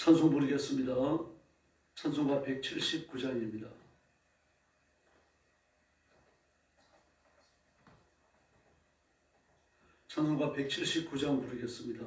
찬송 부르겠습니다. 찬송가 179장입니다. 찬송가 179장 부르겠습니다.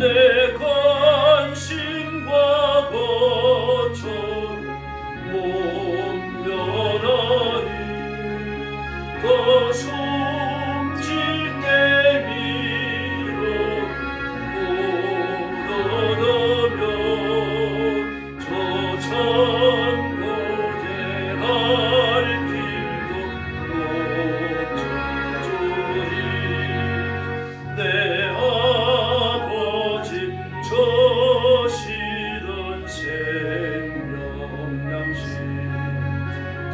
내 관심과 거처를 못 면하니 더 숨질 때 위로 못 얻으며 저 천국에 갈 길도 못 찾으리. 내 저실은 생명양식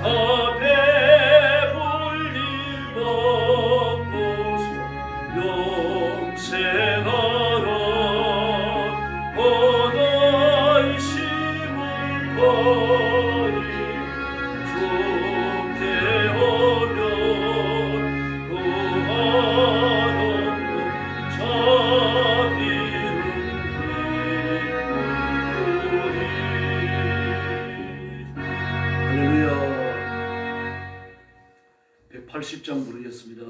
다 배불리 먹고서 영생하라. 바다의 심을 버리 죽게 하면 그 하나님 자기를 할렐루야. 180장 부르겠습니다.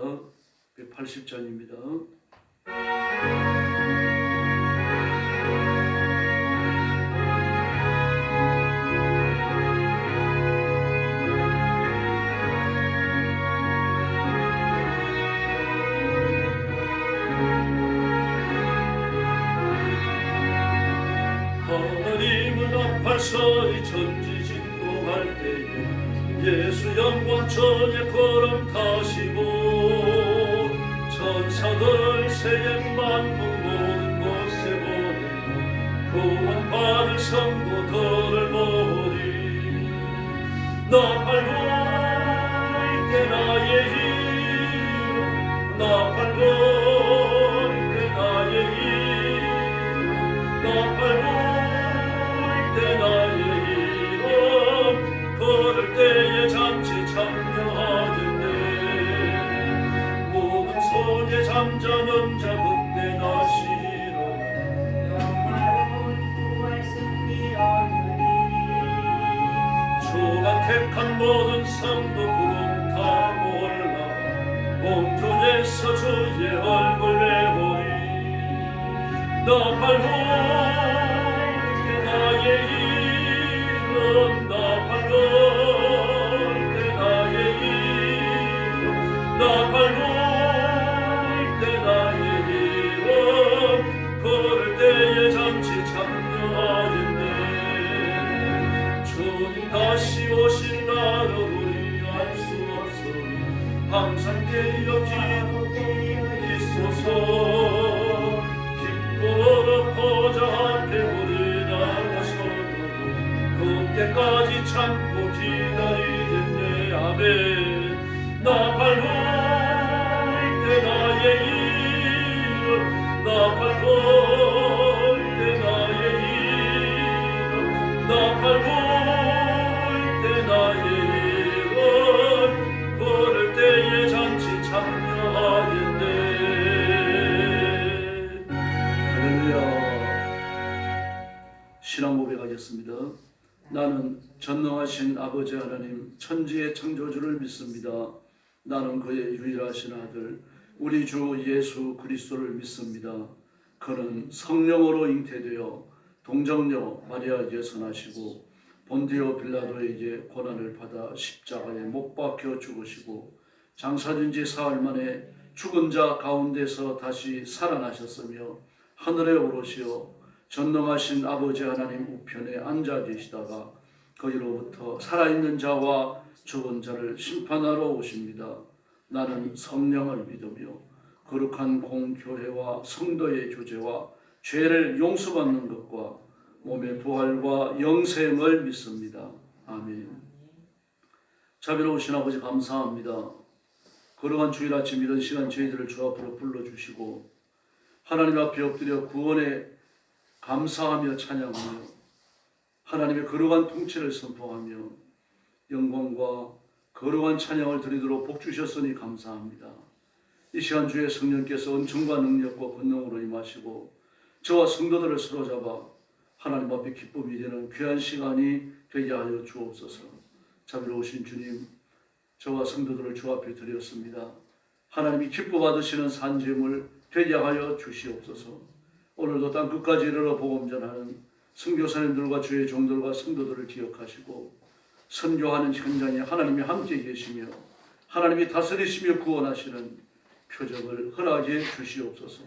180장입니다. 하나님은 앞발서리 전지진동할 때에 예수 영광 전에 걸음 타시고 천사들 세계 만국 모든 곳에 보내어 구원받을 성도들을 모으리. 나 팔고 있게 나의 이름 나 팔고 있게 나의 이름 나 팔고 나의 이름 걸을 때에 잠시 참여하겠네. 모든 손에 잠자는 자 그때 나 싫어 영화로운 구할 승리 얻으리. 주가 택한 모든 성도 구름 다 몰라 몸존에서 주의 얼굴 외보리. 나 팔고 나의 이름 나 팔고 때 나의 이름 나 팔고 때 나의 이름 걸을 때에 잠시 참여하겠네. 주님 다시 오실 날을 우리 알 수 없어 항상 깨어 기도 있소서. 기쁨으로 보좌 앞에 우리 나가서도 그때까지 참고 기다리 아멘. 나팔 불 때 나의 이름, 나팔 불 때 나의 이름, 나팔 불 때 나의 이름, 부를 때에 잔치 참여하겠네. 할렐루야. 신앙 고백하겠습니다. 나는 전능하신 아버지 하나님 천지의 창조주를 믿습니다. 나는 그의 유일하신 아들 우리 주 예수 그리스도를 믿습니다. 그는 성령으로 잉태되어 동정녀 마리아에게서 나시고 본디오 빌라도에게 고난을 받아 십자가에 못 박혀 죽으시고 장사된 지 사흘 만에 죽은 자 가운데서 다시 살아나셨으며 하늘에 오르시어 전능하신 아버지 하나님 우편에 앉아 계시다가 거기로부터 살아있는 자와 죽은 자를 심판하러 오십니다. 나는 성령을 믿으며 거룩한 공교회와 성도의 교제와 죄를 용서받는 것과 몸의 부활과 영생을 믿습니다. 아멘. 자비로우신 아버지 감사합니다. 거룩한 주일 아침 이런 시간 저희들을 주 앞으로 불러주시고 하나님 앞에 엎드려 구원에 감사하며 찬양하며 하나님의 거룩한 통치를 선포하며 영광과 거룩한 찬양을 드리도록 복 주셨으니 감사합니다. 이 시간 주의 성령께서 은총과 능력과 권능으로 임하시고 저와 성도들을 사로잡아 하나님 앞에 기쁨이 되는 귀한 시간이 되게 하여 주옵소서. 자비로우신 주님, 저와 성도들을 주 앞에 드렸습니다. 하나님이 기뻐 받으시는 산재물 되게 하여 주시옵소서. 오늘도 땅 끝까지 이르러 복음 전하는 선교사님들과 주의 종들과 성도들을 기억하시고 선교하는 현장에 하나님이 함께 계시며 하나님이 다스리시며 구원하시는 표적을 허락해 주시옵소서.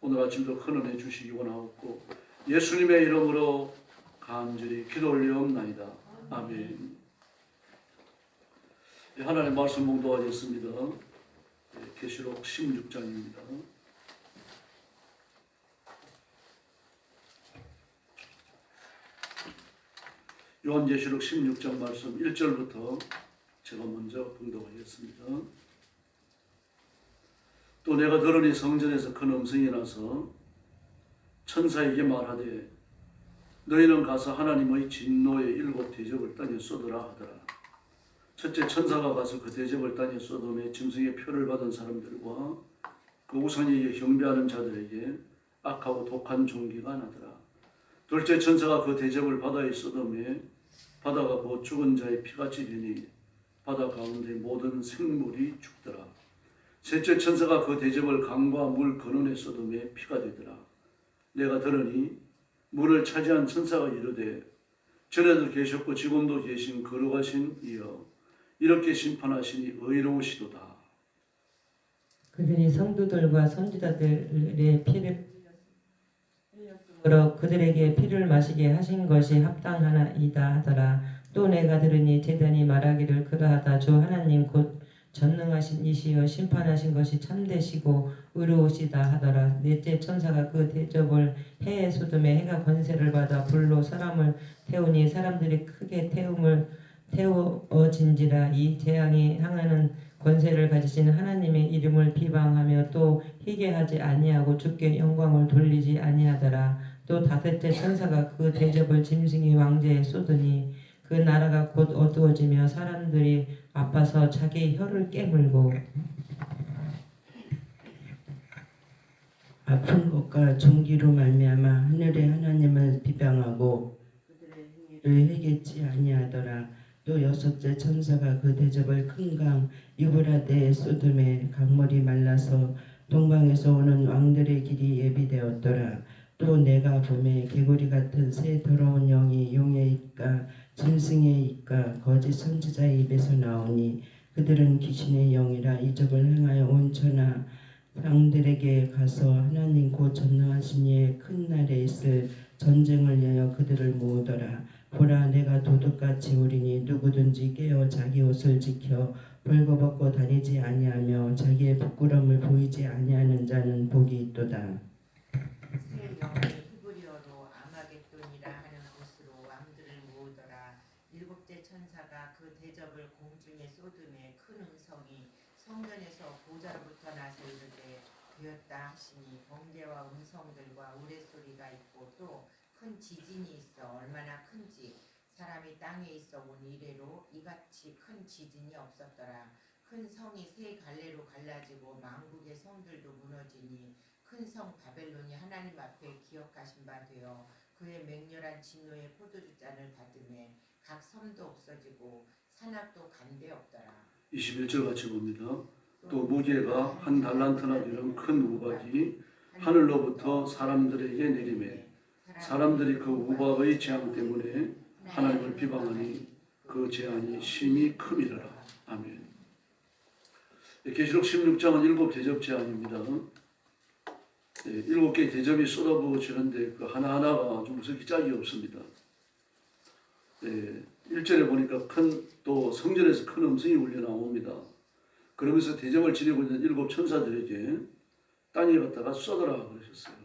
오늘 아침도 큰 은혜 주시기 원하옵고 예수님의 이름으로 간절히 기도 올리옵나이다. 아멘. 하나님의 말씀 봉독하겠습니다. 계시록 16장입니다. 요한계시록 16장 말씀 1절부터 제가 먼저 봉독하겠습니다. 또 내가 들으니 성전에서 큰 음성이 나서 천사에게 말하되 너희는 가서 하나님의 진노의 7 대접을 땅에 쏟으라 하더라. 첫째 천사가 가서 그 대접을 땅에 쏟음에 짐승의 표를 받은 사람들과 그 우상에게 경배하는 자들에게 악하고 독한 종기가 나더라. 둘째 천사가 그 대접을 바다에 쏟음에 바다가 곧 죽은 자의 피같이 되니 바다 가운데 모든 생물이 죽더라. 셋째 천사가 그 대접을 강과 물 근원에 쏟음에 피가 되더라. 내가 들으니 물을 차지한 천사가 이르되 전에도 계셨고 지금도 계신 거룩하신 이여 이렇게 심판하시니 의로우시도다. 그들이 성도들과 선지자들의 피를 흘렸으므로 그들에게 피를 마시게 하신 것이 합당하나이다 하더라. 또 내가 들으니 제단이 말하기를 그러하다. 주 하나님 곧 전능하신 이시여 심판하신 것이 참되시고 의로우시다 하더라. 넷째 천사가 그 대접을 해에 쏟음에 해가 권세를 받아 불로 사람을 태우니 사람들이 크게 태워진지라. 이 재앙이 향하는 권세를 가지신 하나님의 이름을 비방하며 또 희게 하지 아니하고 주께 영광을 돌리지 아니하더라. 또 다섯째 천사가 그 대접을 짐승의 왕제에 쏟으니 그 나라가 곧 어두워지며 사람들이 아파서 자기 혀를 깨물고 아픈 것과 종기로 말미암아 하늘의 하나님을 비방하고 그들의 행위를 회개치 아니하더라. 또 여섯째 천사가 그 대접을 큰 강 유브라데에 쏟음에 강물이 말라서 동방에서 오는 왕들의 길이 예비되었더라. 또 내가 보매 개구리 같은 새 더러운 영이 용의 입과 짐승의 입과 거짓 선지자의 입에서 나오니 그들은 귀신의 영이라 이적을 행하여 온 천하 왕들에게 가서 하나님 곧 전능하신 이의 큰 날에 있을 전쟁을 위하여 그들을 모으더라. 보라 내가 도둑같이 오리니 누구든지 깨어 자기 옷을 지켜 벌거벗고 다니지 아니하며 자기의 부끄러움을 보이지 아니하는 자는 복이 있도다. 새 영이 히브리어로 아마겟돈이라 하는 곳으로 왕들을 모으더라. 일곱째 천사 천사가 그 대접을 공중에 쏟음에 큰 음성이 성전에서 보좌로부터 나서 이르되 되었다 하시니 번개와 음성들과 우레소리가 있고 또 큰 지진이 있어 얼마나 큰지 사람이 땅에 있어 본 이래로 이같이 큰 지진이 없었더라. 큰 성이 세 갈래로 갈라지고 만국의 성들도 무너지니 큰 성 바벨론이 하나님 앞에 기억하신 바 되어 그의 맹렬한 진노의 포도주 잔을 받음에 각 섬도 없어지고 산악도 간데 없더라. 21절 같이 봅니다. 또 무게가 한 달란트나 되는 큰 우박이 하늘로부터 사람들에게 내리매 사람들이 그 우박의 재앙 때문에 하나님을 비방하니 그 재앙이 심히 큼이라라. 아멘. 계시록 16장은 7 대접 재앙입니다. 7개의 대접이 쏟아부어지는데 그 하나하나가 좀 무섭게 짝이 없습니다. 1절에 보니까 또 성전에서 큰 음성이 울려 나옵니다. 그러면서 대접을 지니고 있는 7 천사들에게 땅에 갖다가 쏟아라 그러셨어요.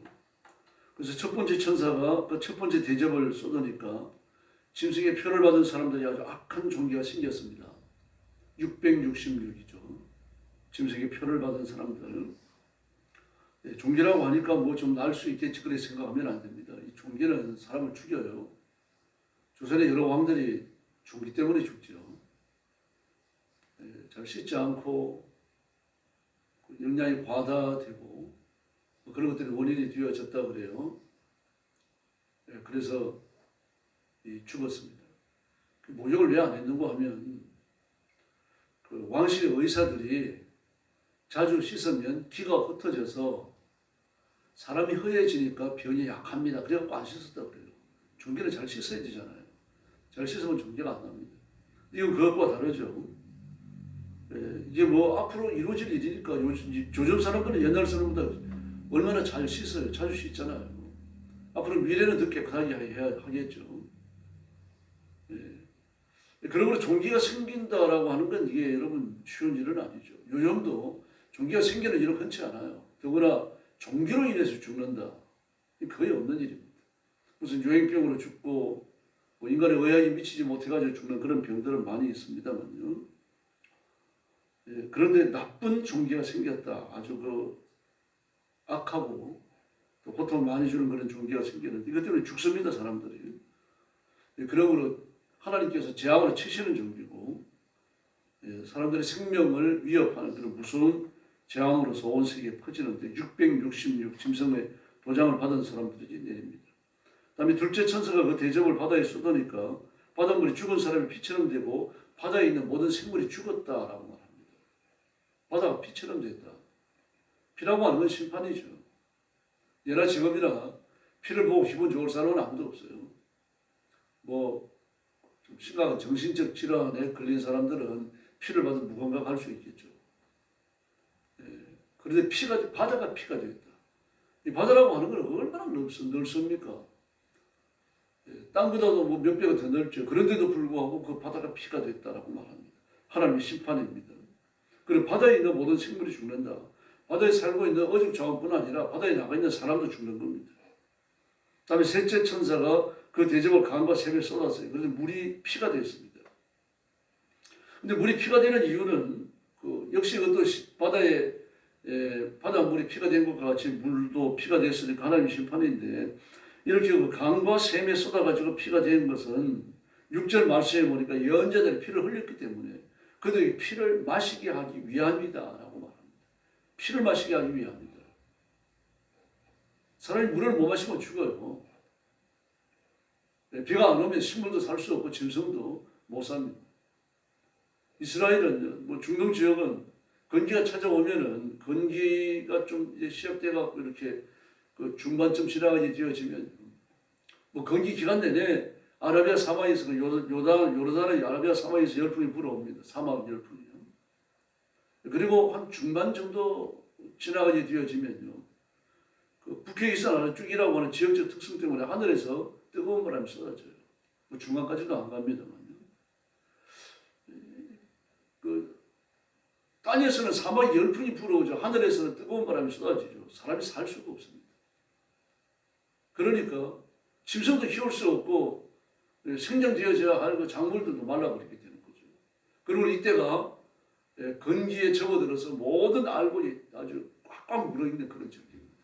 그래서 첫 번째 천사가 그 첫 번째 대접을 쏟으니까 짐승의 표를 받은 사람들이 아주 악한 종기가 생겼습니다. 666이죠. 짐승의 표를 받은 사람들. 종기라고 하니까 뭐 좀 날 수 있겠지 그렇게 생각하면 안 됩니다. 이 종기는 사람을 죽여요. 조선의 여러 왕들이 종기 때문에 죽죠. 잘 씻지 않고 영양이 과다되고 그런 것들이 원인이 되어졌다 그래요. 그래서 죽었습니다. 모욕을 왜 안 했는가 하면 그 왕실의 의사들이 자주 씻으면 기가 흩어져서 사람이 허해지니까 병이 약합니다. 그래갖고 안 씻었다고 그래요. 종기는 잘 씻어야 되잖아요. 잘 씻으면 종기가 안 납니다. 이건 그것과 다르죠. 이게 뭐 앞으로 이루어질 일이니까 요즘 사람들은 옛날 사람보다 얼마나 잘 씻어요. 자주 씻잖아요. 앞으로 미래는 더 깨끗하게 하겠죠. 그러므로 종기가 생긴다라고 하는 건 이게 여러분 쉬운 일은 아니죠. 요즘도 종기가 생기는 일은 흔치 않아요. 더구나 종기로 인해서 죽는다. 거의 없는 일입니다. 무슨 유행병으로 죽고 뭐 인간의 의학이 미치지 못해가지고 죽는 그런 병들은 많이 있습니다만요. 그런데 나쁜 종기가 생겼다. 아주 악하고 또 고통을 많이 주는 그런 종기가 생기는데 이것 때문에 죽습니다. 사람들이. 그러므로 하나님께서 재앙으로 치시는 종기고 사람들의 생명을 위협하는 그런 무서운 재앙으로서 온 세계에 퍼지는데 666 짐승의 도장을 받은 사람들이 내립니다. 다음에 둘째 천사가 그 대접을 바다에 쏟으니까 바닷물이 죽은 사람이 피처럼 되고 바다에 있는 모든 생물이 죽었다라고 말합니다. 바다가 피처럼 됐다. 피라고 하는 건 심판이죠. 예나 지금이나 피를 보고 기분 좋을 사람은 아무도 없어요. 뭐 좀 심각한 정신적 질환에 걸린 사람들은 피를 받아 무감각할 수 있겠죠. 그런데 바다가 피가 되었다. 이 바다라고 하는 건 얼마나 넓습니까? 땅보다도 뭐 몇 배가 더 넓죠. 그런데도 불구하고 그 바다가 피가 됐다라고 말합니다. 하나님의 심판입니다. 그리고 바다에 있는 모든 생물이 죽는다. 바다에 살고 있는 어죽자원뿐 아니라 바다에 나가 있는 사람도 죽는 겁니다. 다음에 셋째 천사가 그 대접을 강과 샘에 쏟았어요. 그래서 물이 피가 되었습니다. 근데 물이 피가 되는 이유는 역시 그것도 바닷물이 피가 된 것과 같이 물도 피가 됐으니까 하나님의 심판인데 이렇게 강과 샘에 쏟아가지고 피가 된 것은 6절 말씀에 보니까 예언자들이 피를 흘렸기 때문에 그들이 피를 마시게 하기 위함이다라고 말합니다. 피를 마시게 하기 위함이다. 사람이 물을 못 마시면 죽어요. 비가 안 오면 식물도 살 수 없고 짐승도 못 삽니다. 이스라엘은 뭐 중동 지역은 건기가 찾아오면은 건기가 좀 이제 시작돼갖고 이렇게 그 중반쯤 지나가게 되어지면 뭐 건기 기간 내내 아라비아 사막에서 요르단의 아라비아 사막에서 열풍이 불어옵니다. 사막 열풍이요. 그리고 한 중반 정도 지나가게 되어지면요. 그 북해이산 아래쪽이라고 하는 지역적 특성 때문에 하늘에서 뜨거운 바람이 쏟아져요. 뭐 중간까지도 안 갑니다만요. 그 땅에서는 사막 열풍이 불어오죠. 하늘에서는 뜨거운 바람이 쏟아지죠. 사람이 살 수가 없습니다. 그러니까 짐승도 키울 수 없고 생장되어져야 할 그 작물들도 말라버리게 돼요. 그리고 이때가 건기에 접어들어서 모든 알곡이 아주 꽉꽉 물어있는 그런 절기입니다.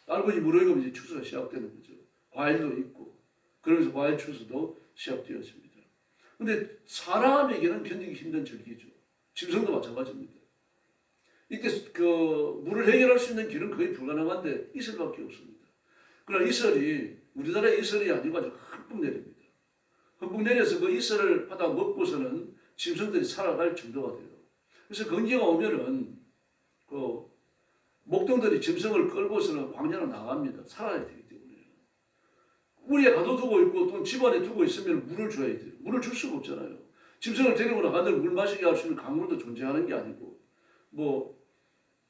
알곡이 물어있으면 이제 추수가 시작되는 거죠. 과일도 있고 그러면서 과일 추수도 시작되었습니다. 근데 사람에게는 견디기 힘든 절기죠. 짐승도 마찬가지입니다. 이때 그 물을 해결할 수 있는 길은 거의 불가능한데 이슬밖에 없습니다. 그러나 이슬이 우리나라의 이슬이 아니고 아주 흠뻑 내립니다. 흠뻑 내려서 그 이슬을 받아 먹고서는 짐승들이 살아갈 정도가 돼요. 그래서 건기가 오면은 그 목동들이 짐승을 끌고서는 광야로 나갑니다. 살아야 되기 때문에. 우리에 가둬두고 있고 또 집안에 두고 있으면 물을 줘야 돼요. 물을 줄 수가 없잖아요. 짐승을 데리고 나가는데 물 마시게 할 수 있는 강물도 존재하는 게 아니고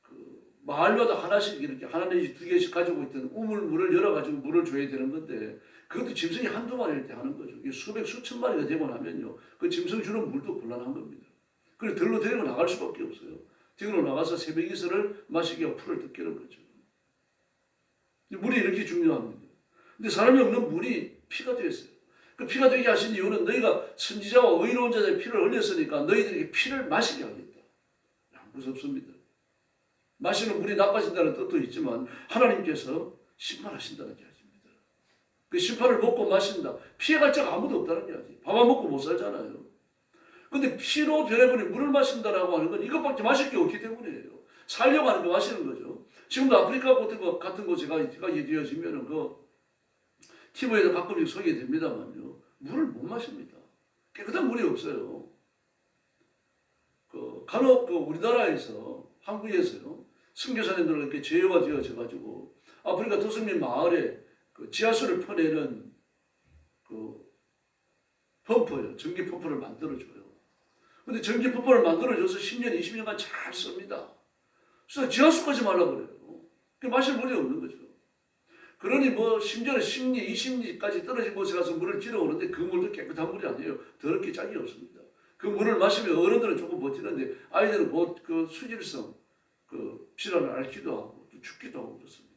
그 마을마다 하나씩 이렇게 하나 내지 두 개씩 가지고 있던 우물물을 열어가지고 물을 줘야 되는 건데 그것도 짐승이 한두 마리일 때 하는 거죠. 이게 수백 수천 마리가 되고 나면요 그 짐승 주는 물도 곤란한 겁니다. 그래서 들로 데리고 나갈 수밖에 없어요. 데리고 나가서 새벽 이슬을 마시게 하고 풀을 뜯기는 거죠. 물이 이렇게 중요합니다. 근데 사람이 없는 물이 피가 되었어요. 그 피가 되게 하신 이유는 너희가 선지자와 의로운 자의 피를 흘렸으니까 너희들에게 피를 마시게 하겠다. 무섭습니다. 마시는 물이 나빠진다는 뜻도 있지만 하나님께서 심판하신다는 이야기입니다. 그 심판을 먹고 마신다. 피해갈 자가 아무도 없다는 이야기. 밥 안 먹고 못 살잖아요. 근데 피로 변해버린 물을 마신다라고 하는 건 이것밖에 마실 게 없기 때문이에요. 살려고 하는 게 마시는 거죠. 지금도 아프리카 같은 곳에 가게 되어지면은 TV에도 가끔씩 소개됩니다만요. 물을 못 마십니다. 깨끗한 물이 없어요. 간혹 우리나라에서 한국에서요. 선교사님들 이렇게 제휴가 되어져 가지고 아프리카 토성민 마을에 지하수를 퍼내는 펌프요. 전기 펌프를 만들어줘요. 근데 전기 펌프를 만들어줘서 10년, 20년간 잘 씁니다. 그래서 지하수까지 말라버려요. 마실 물이 없는 거죠. 그러니 심지어는 10리, 20리까지 떨어진 곳에 가서 물을 길어오는데 그 물도 깨끗한 물이 아니에요. 더럽게 짝이 없습니다. 그 물을 마시면 어른들은 조금 버티는데 아이들은 그 수질성, 질환을 앓기도 하고 또 죽기도 하고 그렇습니다.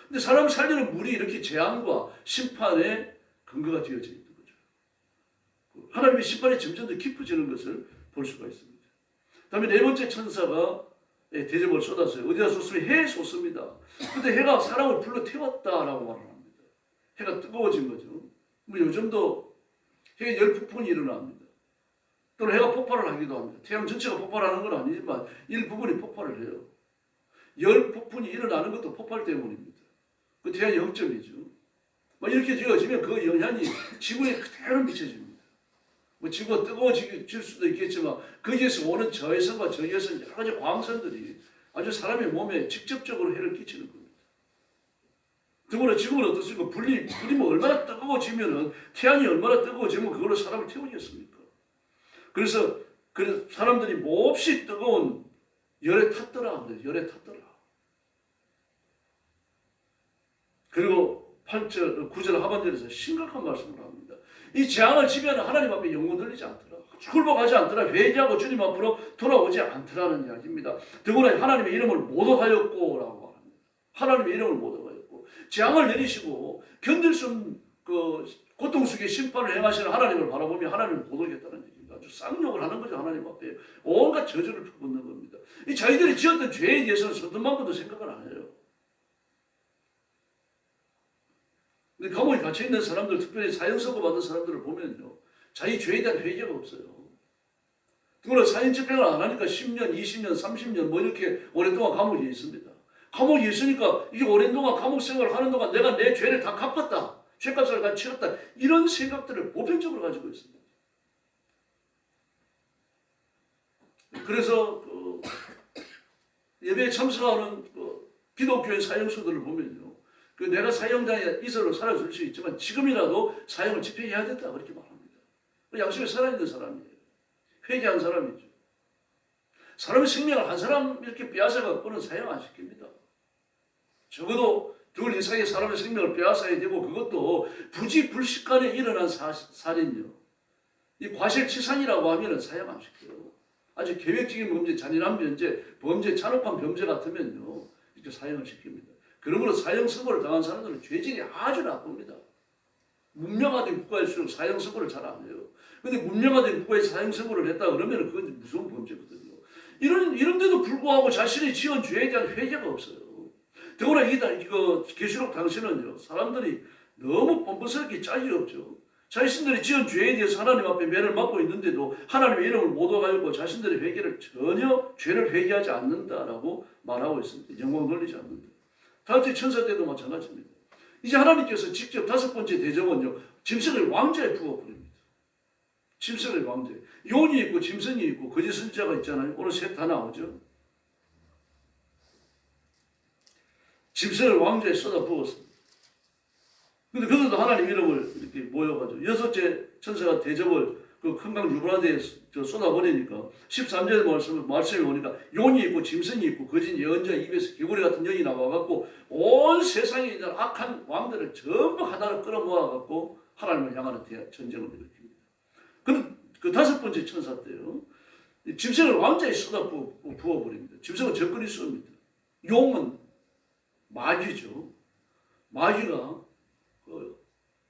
근데 사람 살리는 물이 이렇게 재앙과 심판의 근거가 되어져 있는 거죠. 하나님의 심판이 점점 더 깊어지는 것을 볼 수가 있습니다. 다음에 네 번째 천사가 대접을 쏟았어요. 어디다 쏟으면 해에 쏟습니다. 근데 해가 사람을 불러 태웠다라고 말을 합니다. 해가 뜨거워진 거죠. 요즘도 해에 열폭풍이 일어납니다. 또는 해가 폭발을 하기도 합니다. 태양 전체가 폭발하는 건 아니지만 일부분이 폭발을 해요. 열폭풍이 일어나는 것도 폭발 때문입니다. 그 태양의 역점이죠. 이렇게 되어지면 그 영향이 지구에 그대로 미쳐집니다. 지구가 뜨거워질 수도 있겠지만 거기에서 오는 저해성과 저기에서 여러 가지 광선들이 아주 사람의 몸에 직접적으로 해를 끼치는 겁니다. 더구나 지금은 어떻습니까? 불이 얼마나 뜨거워지면은 태양이 얼마나 뜨거워지면 그걸로 사람을 태우겠습니까? 그래서 사람들이 몹시 뜨거운 열에 탔더라. 열에 탔더라. 그리고 8절, 9절 하반절에서 심각한 말씀을 합니다. 이 재앙을 지면은 하나님 앞에 영혼 들리지 않더라. 굴복하지 않더라. 회개하고 주님 앞으로 돌아오지 않더라는 이야기입니다. 더구나 하나님의 이름을 모독하였고 라고 합니다. 하나님의 이름을 모독하였고 재앙을 내리시고 견딜 수 없는 고통 속에 심판을 행하시는 하나님을 바라보며 하나님을 모독했다는 얘기입니다. 아주 쌍욕을 하는 거죠. 하나님 앞에 온갖 저주를 퍼붓는 겁니다. 이 자기들이 지었던 죄에 대해서는 서든만큼도 생각을 안 해요. 근데 감옥에 갇혀있는 사람들, 특별히 사형선고 받은 사람들을 보면요. 자기 죄에 대한 회개가 없어요. 그러나 사형 집행을 안 하니까 10년, 20년, 30년 이렇게 오랫동안 감옥에 있습니다. 감옥에 있으니까 이게 오랜 동안 감옥 생활을 하는 동안 내가 내 죄를 다 갚았다. 죄값을 다 치렀다. 이런 생각들을 보편적으로 가지고 있습니다. 그래서 예배에 참석하는 기독교의 사형수들을 보면요. 내가 사형장에 이슬로 살아줄 수 있지만 지금이라도 사형을 집행해야 된다. 그렇게 말합니다. 양심에 살아있는 사람이에요. 회개한 사람이죠. 사람의 생명을 한 사람 이렇게 빼앗아갖고는 사형 안 시킵니다. 적어도 둘 이상의 사람의 생명을 빼앗아야 되고 그것도 부지불식간에 일어난 살인요. 이 과실치산이라고 하면 사형 안 시켜요. 아주 계획적인 범죄, 잔인한 범죄, 잔혹한 범죄 같으면요. 이렇게 사형을 시킵니다. 그러므로 사형 선고를 당한 사람들은 죄질이 아주 나쁩니다. 문명화된 국가일수록 사형 선고를 잘 안 해요. 근데 문명화된 국가에 사형선고를 했다 그러면 그건 무서운 범죄거든요. 이런데도 불구하고 자신이 지은 죄에 대한 회개가 없어요. 더구나 이거 계시록 당시는요, 사람들이 너무 뻔뻔스럽게 짝이 없죠. 자신들이 지은 죄에 대해서 하나님 앞에 매를 맞고 있는데도 하나님의 이름을 못 얻어가지고 자신들의 회개를 전혀 죄를 회개하지 않는다라고 말하고 있습니다. 영광 돌리지 않는다. 다윗의 천사 때도 마찬가지입니다. 이제 하나님께서 직접 5번째 대접은요, 짐승을 왕자에 부어버립니다. 짐승을 왕자에. 용이 있고 짐승이 있고 거짓 선지자가 있잖아요. 오늘 셋 다 나오죠. 짐승을 왕자에 쏟아 부었습니다. 근데 그들도 하나님 이름을 이렇게 모여가지고 6째 천사가 대접을 그 큰강 유브라데에 쏟아버리니까 13절의 말씀에 보니까 용이 있고 짐승이 있고 거짓 예언자 입에서 개구리 같은 영이 나와갖고 온 세상에 있는 악한 왕들을 전부 하나로 끌어모아갖고 하나님을 향하는 전쟁을 일으킵니다. 그 5번째 천사 때요, 짐승을 왕자에 쏟아 부어버립니다. 짐승은 적그리스도입니다. 용은 마귀죠. 마귀가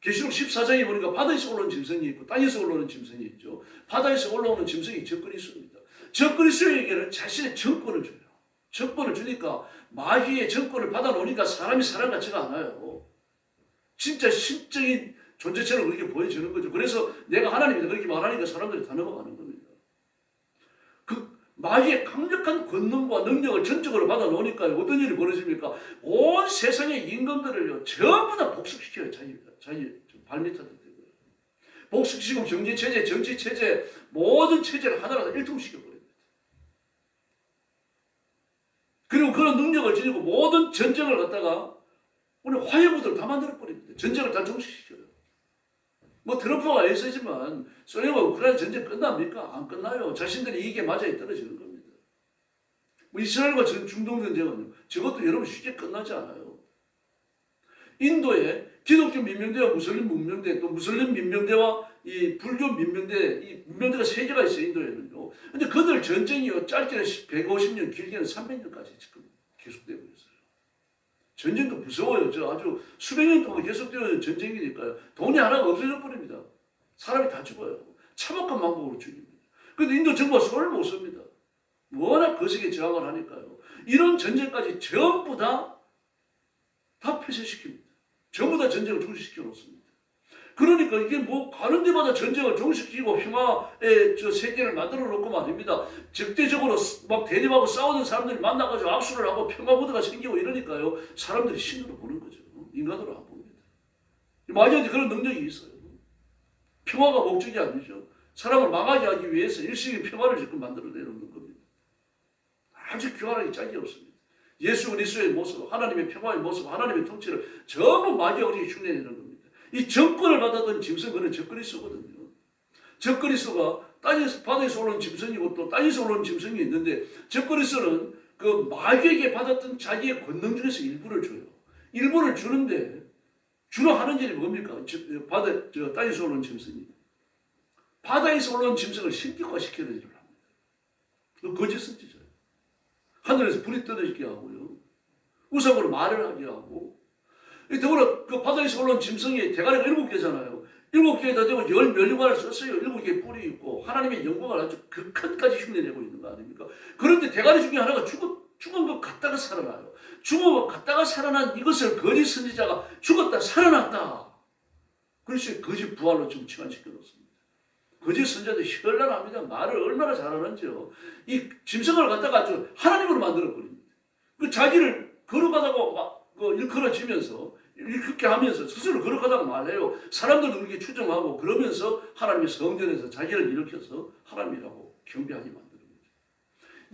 계시록 14장에 보니까 바다에서 올라오는 짐승이 있고 땅에서 올라오는 짐승이 있죠. 바다에서 올라오는 짐승이 적그리스도입니다. 적그리스도에게는 자신의 정권을 줘요. 정권을 주니까 마귀의 정권을 받아놓으니까 사람이 사람 같지가 않아요. 진짜 신적인 존재처럼 그렇게 보여지는 거죠. 그래서 내가 하나님이다 그렇게 말하니까 사람들이 다 넘어가는 겁니다. 그 마귀의 강력한 권능과 능력을 전적으로 받아놓으니까 어떤 일이 벌어집니까? 온 세상의 임금들을요 전부 다 복속시켜요. 자기 발밑에 대고요. 복속시키고 경제체제, 정치체제, 모든 체제를 하나로 일통시켜버립니다. 그리고 그런 능력을 지니고 모든 전쟁을 갖다가 오늘 화해부들을 다 만들어버립니다. 전쟁을 다 종식시켜요. 뭐 트럼프가 애쓰지만 소련과 우크라이나 전쟁 끝납니까? 안 끝나요. 자신들이 이게 맞아야 떨어지는 겁니다. 뭐 이스라엘과 중동 전쟁은요, 저것도 여러분 쉽게 끝나지 않아요. 인도에 기독교 민병대와 무슬림 문명대, 또 무슬림 민병대와 이 불교 민병대, 이 민병대가 3개가 있어요, 인도에는요. 근데 그들 전쟁이요, 짧게는 150년, 길게는 300년까지 지금 계속되고 있어요. 전쟁도 무서워요. 저 아주 수백 년 동안 계속되는 전쟁이니까요. 돈이 하나가 없어져 버립니다. 사람이 다 죽어요. 참혹한 방법으로 죽입니다. 그런데 인도 정부가 손을 못 씁니다. 워낙 거세게 저항을 하니까요. 이런 전쟁까지 전부 다 폐쇄시킵니다. 전부 다 전쟁을 종식시켜 놓습니다. 그러니까 이게 뭐 가는 데마다 전쟁을 종식시키고 평화의 저 세계를 만들어 놓고 말입니다. 적대적으로 막 대립하고 싸우는 사람들이 만나가지고 악수를 하고 평화무드가 생기고 이러니까요. 사람들이 신으로 보는 거죠. 인간으로 안 봅니다. 마귀한테 그런 능력이 있어요. 평화가 목적이 아니죠. 사람을 망하게 하기 위해서 일시적인 평화를 지금 만들어내는 겁니다. 아주 교활하게 짝이 없습니다. 예수 그리스도의 모습, 하나님의 평화의 모습, 하나님의 통치를 전부 마귀가 우리에게 흉내내는 겁니다. 이 정권을 받았던 짐승, 그는 적그리스도거든요. 적그리스도가 땅에서, 바다에서 올라온 짐승이고 또 땅에서 올라온 짐승이 있는데, 적그리스도는 그 마귀에게 받았던 자기의 권능 중에서 일부를 줘요. 일부를 주는데 주로 하는 일이 뭡니까? 땅에서 올라온 짐승이 바다에서 올라온 짐승을 신격화시키는 일을 합니다. 그 거짓 선지자예요. 하늘에서 불이 떨어지게 하고요, 우상으로 말을 하게 하고, 더불어 그 바다에서 올라온 짐승이 대가리가 7개잖아요. 7개에다 대고 10면류관을 썼어요. 7개의 뿔이 있고 하나님의 영광을 아주 극한까지 흉내내고 있는 거 아닙니까? 그런데 대가리 중에 하나가 죽은 것 같다가 살아나요. 죽은 것 같다가 살아난 이것을 거짓 선지자가 죽었다 살아났다, 그래서 거짓 부활로 지금 치환시켜 놓습니다. 거짓 선지자도 현란합니다. 말을 얼마나 잘하는지요. 이 짐승을 갖다가 아주 하나님으로 만들어 버립니다. 그 자기를 걸어가다가 막 일컬어지면서, 그렇게 하면서 스스로 거룩하다고 말해요. 사람들도 그렇게 추정하고 그러면서 하나님의 성전에서 자기를 일으켜서 하나님이라고 경배하게 만듭니다.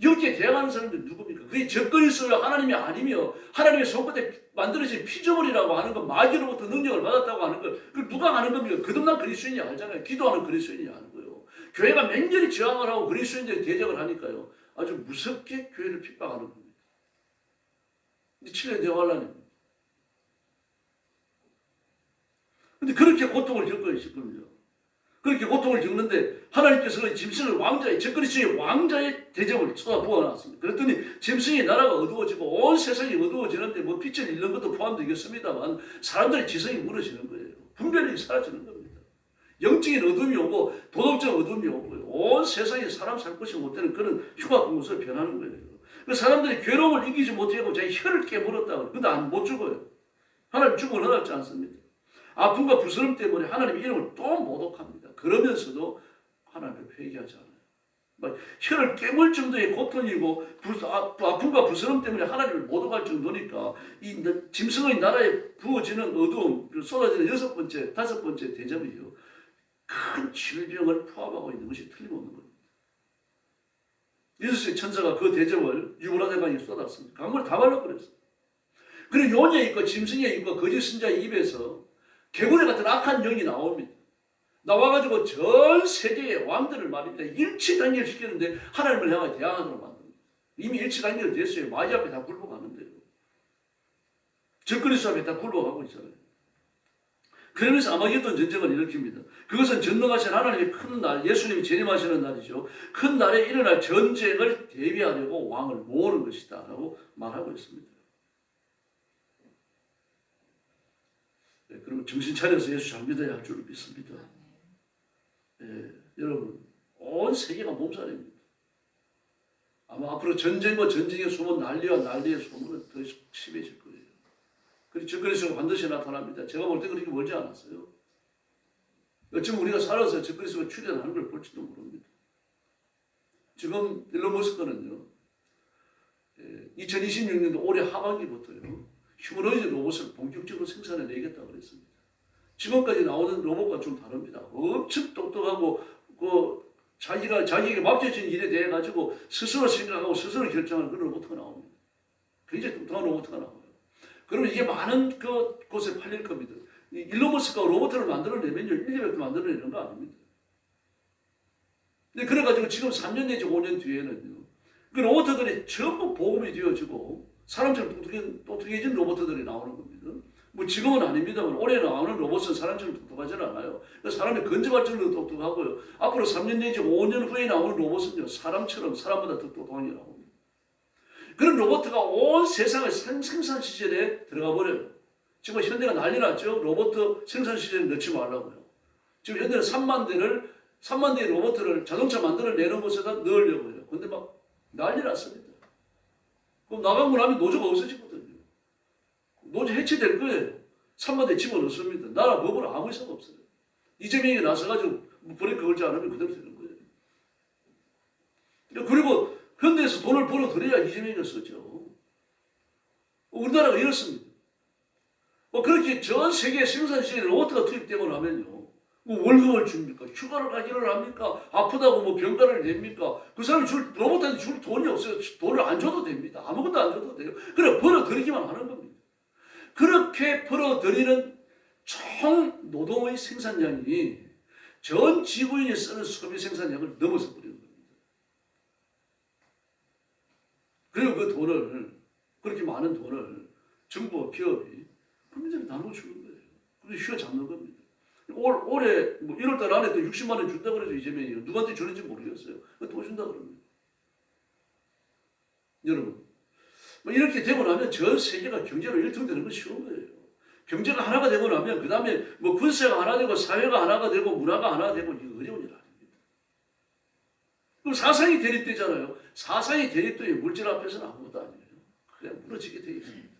여기에 대항하는 사람들이 누굽니까? 그게 적그리스도요 하나님이 아니며 하나님의 손끝에 만들어진 피조물이라고 하는 것, 마귀로부터 능력을 받았다고 하는 것, 그걸 누가 아는 겁니까? 거듭난 그리스도인이 알잖아요. 기도하는 그리스도인이 아는 거예요. 교회가 맹렬히 저항을 하고 그리스도인들이 대적을 하니까요, 아주 무섭게 교회를 핍박하는 겁니다. 7년 대환란입니다. 근데 그렇게 고통을 겪어야 있을 겁니다. 그렇게 고통을 겪는데 하나님께서는 짐승을 왕자의, 적그리스도의 왕자의 대접을 쏟아부어놨습니다. 그랬더니 짐승의 나라가 어두워지고 온 세상이 어두워지는데 뭐 빛을 잃는 것도 포함되겠습니다만 사람들의 지성이 무너지는 거예요. 분별력이 사라지는 겁니다. 영적인 어둠이 오고 도덕적 어둠이 오고요. 온 세상에 사람 살 곳이 못 되는 그런 흉악한 것으로 변하는 거예요. 그 사람들이 괴로움을 이기지 못하고 자기 혀를 깨물었다고. 근데 못 죽어요. 하나님 죽음을 허락지 않습니다. 아픔과 부스럼 때문에 하나님 이름을 또 모독합니다. 그러면서도 하나님을 회개하지 않아요. 막 혀를 깨물 정도의 고통이고 아픔과 부스럼 때문에 하나님을 모독할 정도니까 이 짐승의 나라에 부어지는 어두움, 쏟아지는 6번째, 5번째 대접이요. 큰 질병을 포함하고 있는 것이 틀림없는 겁니다. 예수의 천사가 그 대접을 유브라데 강에 쏟았습니다. 강물을 다 발라버렸어요. 그리고 요녀에 있고 짐승에 있고 거짓 선자의 입에서 개구리 같은 악한 영이 나옵니다. 나와가지고 전 세계의 왕들을 말입니다. 일치단결시키는데 하나님을 향하여 대항하도록 만듭니다. 이미 일치단결 됐어요. 마귀 앞에 다 굴복하는데요. 적그리스도 앞에 다 굴복하고 있잖아요. 그러면서 아마겟돈 전쟁을 일으킵니다. 그것은 전능하신 하나님의 큰 날, 예수님이 재림하시는 날이죠. 큰 날에 일어날 전쟁을 대비하려고 왕을 모으는 것이다 라고 말하고 있습니다. 네, 그러면 정신 차려서 예수 잘 믿어야 할 줄을 믿습니다. 여러분, 온 세계가 몸살입니다. 아마 앞으로 전쟁과 전쟁의 소문, 난리와 난리의 소문은 더 심해질 거예요. 그리고 적그리스도가 반드시 나타납니다. 제가 볼 때 그렇게 멀지 않았어요. 어쩌면 우리가 살아서 적그리스도가 출현하는 걸 볼지도 모릅니다. 지금 일론 머스크는요, 2026년도 올해 하반기부터요, 휴머노이드 로봇을 본격적으로 생산해내겠다고 그랬습니다. 지금까지 나오는 로봇과 좀 다릅니다. 엄청 똑똑하고 자기에게 맡겨진 일에 대해 가지고 스스로 생각하고 스스로 결정하는 그런 로봇가 나옵니다. 굉장히 똑똑한 로봇가 나와요. 그러면 이게 많은 곳에 팔릴 겁니다. 일론 머스크가 로봇을 만들어내면요, 1, 200도 만들어내는 거 아닙니다. 근데 그래가지고 지금 3년 내지 5년 뒤에는요, 그 로봇들이 전부 보급이 되어지고 사람처럼 똑똑해진 로봇들이 나오는 겁니다. 뭐 지금은 아닙니다만 올해 나오는 로봇은 사람처럼 똑똑하지는 않아요. 사람이 건져갈 정도로 똑똑하고요. 앞으로 3년 내지 5년 후에 나오는 로봇은요, 사람처럼 사람보다 더 똑똑한 게 나옵니다. 그런 로봇가 온 세상의 생산 시절에 들어가 버려요. 지금 현대가 난리 났죠. 로봇 생산 시절에 넣지 말라고요. 지금 현대는 3만 대의 로봇을 자동차 만들어내는 곳에다 넣으려고 해요. 근데 막 난리 났습니다. 그럼 나가고 나면 노조가 없어지거든요. 노조 해체될 거예요. 3만 대 집어넣습니다. 나라 법으로 아무 이상 없어요. 이재명이 나서가지고 브레이크 걸지 않으면 그대로 되는 거예요. 그리고 현대에서 돈을 벌어들여야 이재명이 쓰죠. 우리나라가 이렇습니다. 그렇게 전 세계 생산시장에 로봇가 투입되고 나면요, 월급을 줍니까? 휴가를 가기를 합니까? 아프다고 병가를 냅니까? 그 사람이 로봇한테 줄 돈이 없어요. 돈을 안 줘도 됩니다. 아무것도 안 줘도 돼요. 그래, 벌어들이기만 하는 겁니다. 그렇게 벌어들이는 총 노동의 생산량이 전 지구인이 쓰는 소비 생산량을 넘어서 버리는 겁니다. 그리고 그 돈을, 그렇게 많은 돈을 정부와 기업이 국민들이 나눠주는 거예요. 그래서 휘어잡는 겁니다. 올해 1월달 안에 또 60만 원 준다 그러죠, 이재명이. 누구한테 주는지 모르겠어요. 돈 준다 그럽니다. 여러분, 이렇게 되고 나면 전 세계가 경제로 일통되는 건 쉬운 거예요. 경제가 하나가 되고 나면 그 다음에 군사가 하나 되고 사회가 하나가 되고 문화가 하나 되고 이거 어려운 일 아닙니다. 그럼 사상이 대립되잖아요. 사상이 대립되면 물질 앞에서는 아무것도 아니에요. 그냥 무너지게 되어 있습니다.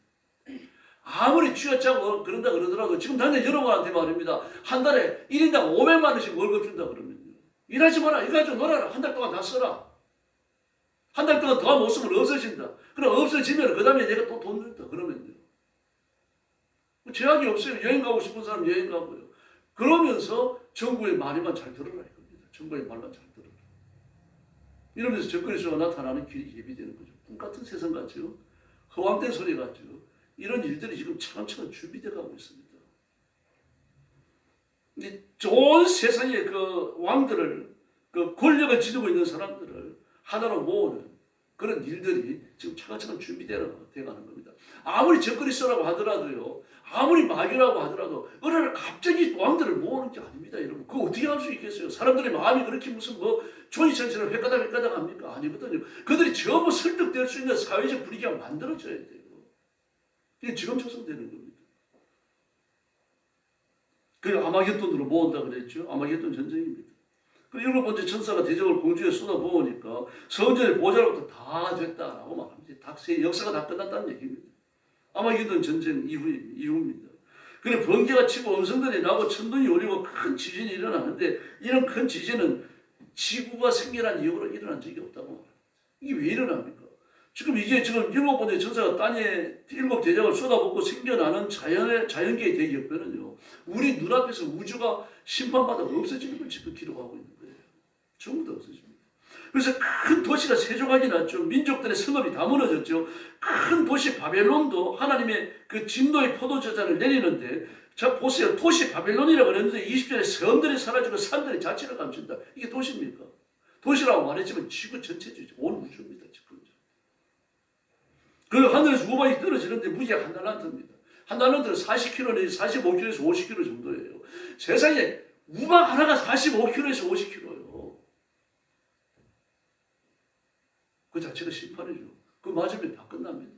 아무리 쥐어짜고 그런다 그러더라도 지금 당장 여러분한테 말입니다. 한 달에 1인당 500만 원씩 월급 준다 그러면요, 일하지 마라. 이거 가지고 놀아라. 한 달 동안 다 써라. 한 달 동안 더 못 쓰면 없어진다. 그럼 없어지면 그 다음에 내가 또 돈 낸다. 그러면요, 제약이 없어요. 여행 가고 싶은 사람 여행 가고요. 그러면서 정부의 말만 잘 들어라 이겁니다. 정부의 말만 잘 들어라. 이러면서 적그리스도가 나타나는 길이 예비되는 거죠. 꿈 같은 세상 같죠. 허황된 소리 같죠. 이런 일들이 지금 차근차근 준비되어 가고 있습니다. 온 세상의 그 왕들을, 그 권력을 지니고 있는 사람들을 하나로 모으는 그런 일들이 지금 차근차근 준비되어 가는 겁니다. 아무리 적그리스도라고 하더라도요, 아무리 마귀라고 하더라도 어느 날 갑자기 왕들을 모으는 게 아닙니다, 여러분. 그거 어떻게 할 수 있겠어요? 사람들의 마음이 그렇게 무슨 조이천처럼 획가닥 합니까? 아니거든요. 그들이 전부 설득될 수 있는 사회적 분위기가 만들어져야 돼요. 이게 지금 조성되는 겁니다. 그리고 아마겟돈으로 모은다 그랬죠. 아마겟돈 전쟁입니다. 그리고 일곱 번째 천사가 대적을 공중에 쏟아부으니까 성전의 보좌로부터 다 됐다라고 말합니다. 역사가 다 끝났다는 얘기입니다. 아마겟돈 전쟁 이후입니다. 그리고 번개가 치고 음성들이 나고 천둥이 울리고 큰 지진이 일어나는데 이런 큰 지진은 지구가 생겨난 이후로 일어난 적이 없다고 말합니다. 이게 왜 일어납니까? 지금 일곱 번째 천사가 땅에 일곱 대장을 쏟아붓고 생겨나는 자연계의 대기업변은요, 우리 눈앞에서 우주가 심판받아 없어지는 걸 지금 기록하고 있는 거예요. 전부 다 없어집니다. 그래서 큰 도시가 세조각이 났죠. 민족들의 성읍이 다 무너졌죠. 큰 도시 바벨론도 하나님의 그 진노의 포도주잔을 내리는데, 자 보세요. 도시 바벨론이라고 그랬는데 20절에 섬들이 사라지고 산들이 자취를 감춘다. 이게 도시입니까? 도시라고 말했지만 지구 전체죠. 온 우주입니다. 지금. 그 하늘에서 우박이 떨어지는데 무게가 한 달란트입니다. 한 달란트는 40kg 내지 45kg에서 50kg 정도예요. 세상에 우박 하나가 45kg에서 50kg예요. 그 자체가 심판이죠. 그 맞으면 다 끝납니다.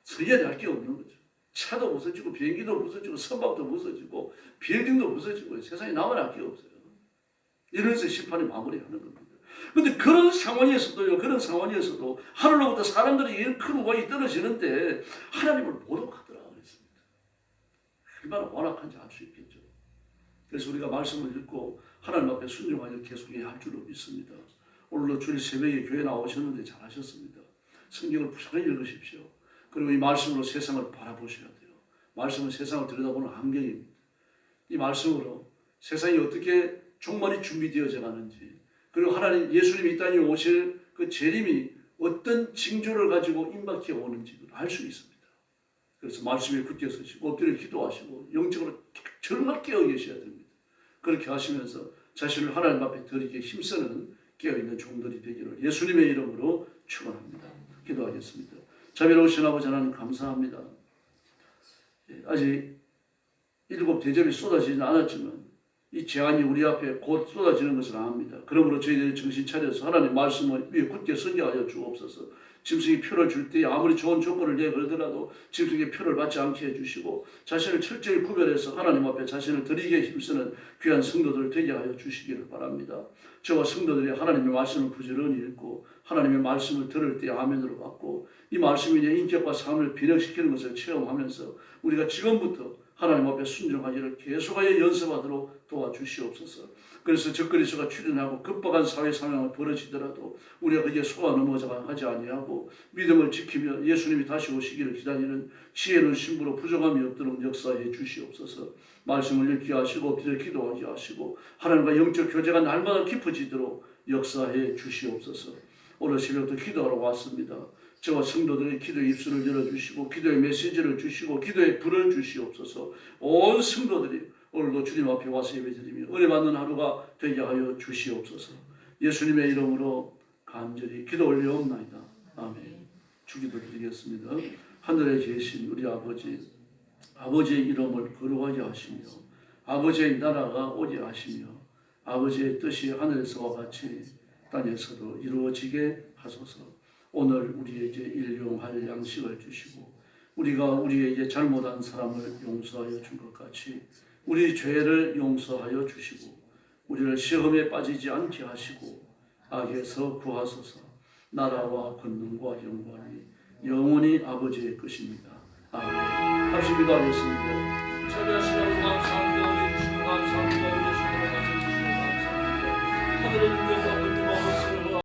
서야리 할 게 없는 거죠. 차도 부서지고 비행기도 부서지고 선박도 부서지고 빌딩도 부서지고 세상에 남아날 게 없어요. 이래서 심판이 마무리하는 겁니다. 그런데 그런 상황에서도 하늘로부터 사람들이 이런 큰 우박이 떨어지는데 하나님을 모독하더라 그랬습니다. 얼마나 완악한지 알 수 있겠죠. 그래서 우리가 말씀을 읽고 하나님 앞에 순종하여 계속해야 할 줄로 믿습니다. 오늘도 주일 새벽에 교회 나오셨는데 잘하셨습니다. 성경을 부지런히 읽으십시오. 그리고 이 말씀으로 세상을 바라보셔야 돼요. 말씀은 세상을 들여다보는 안경입니다. 이 말씀으로 세상이 어떻게 종말이 준비되어져 가는지, 그리고 하나님 예수님이 이 땅에 오실 그 재림이 어떤 징조를 가지고 임박해 오는지 알 수 있습니다. 그래서 말씀에 굳게 서시고 엎드려 기도하시고 영적으로 정말 깨어 계셔야 됩니다. 그렇게 하시면서 자신을 하나님 앞에 드리기에 힘쓰는 깨어있는 종들이 되기를 예수님의 이름으로 축원합니다. 기도하겠습니다. 자비로우신 아버지 하나님 감사합니다. 아직 일곱 대접이 쏟아지지는 않았지만 이 재앙이 우리 앞에 곧 쏟아지는 것을 압니다. 그러므로 저희들이 정신 차려서 하나님 말씀을 위에 굳게 선교하여 주옵소서. 짐승이 표를 줄 때 아무리 좋은 조건을 내걸더라도 짐승이 표를 받지 않게 해주시고 자신을 철저히 구별해서 하나님 앞에 자신을 드리기에 힘쓰는 귀한 성도들 되게 하여 주시기를 바랍니다. 저와 성도들이 하나님의 말씀을 부지런히 읽고 하나님의 말씀을 들을 때 아멘으로 받고 이 말씀이 내 인격과 삶을 변혁시키는 것을 체험하면서 우리가 지금부터 하나님 앞에 순종하기를 계속하여 연습하도록 도와주시옵소서. 그래서 적그리스도가 출현하고 급박한 사회 상황이 벌어지더라도 우리가 거기에 속아 넘어가지 아니하고 믿음을 지키며 예수님이 다시 오시기를 기다리는 지혜로운 신부로 부족함이 없도록 역사해 주시옵소서. 말씀을 읽게 하시고 엎드려 기도하게 하시고 하나님과 영적 교제가 날마다 깊어지도록 역사해 주시옵소서. 오늘 새벽도 기도하러 왔습니다. 저와 성도들의 기도의 입술을 열어주시고 기도의 메시지를 주시고 기도의 불을 주시옵소서. 온 성도들이 오늘도 주님 앞에 와서 예배드리며 은혜 받는 하루가 되게 하여 주시옵소서. 예수님의 이름으로 간절히 기도 올려옵나이다. 아멘. 주기도 드리겠습니다. 하늘에 계신 우리 아버지, 아버지의 이름을 거룩하게 하시며 아버지의 나라가 오게 하시며 아버지의 뜻이 하늘에서와 같이 땅에서도 이루어지게 하소서. 오늘 우리에게 일용할 양식을 주시고 우리가 우리에게 잘못한 사람을 용서하여 준 것 같이 우리 죄를 용서하여 주시고 우리를 시험에 빠지지 않게 하시고 악에서 구하소서. 나라와 권능과 영광이 영원히 아버지의 것입니다. 아멘. 합시 기도하겠습니다. 자비하시는 감사합니다. 우리 주님 감사합니다. 우리 주님 감사합니다. 하늘의 능력과 권능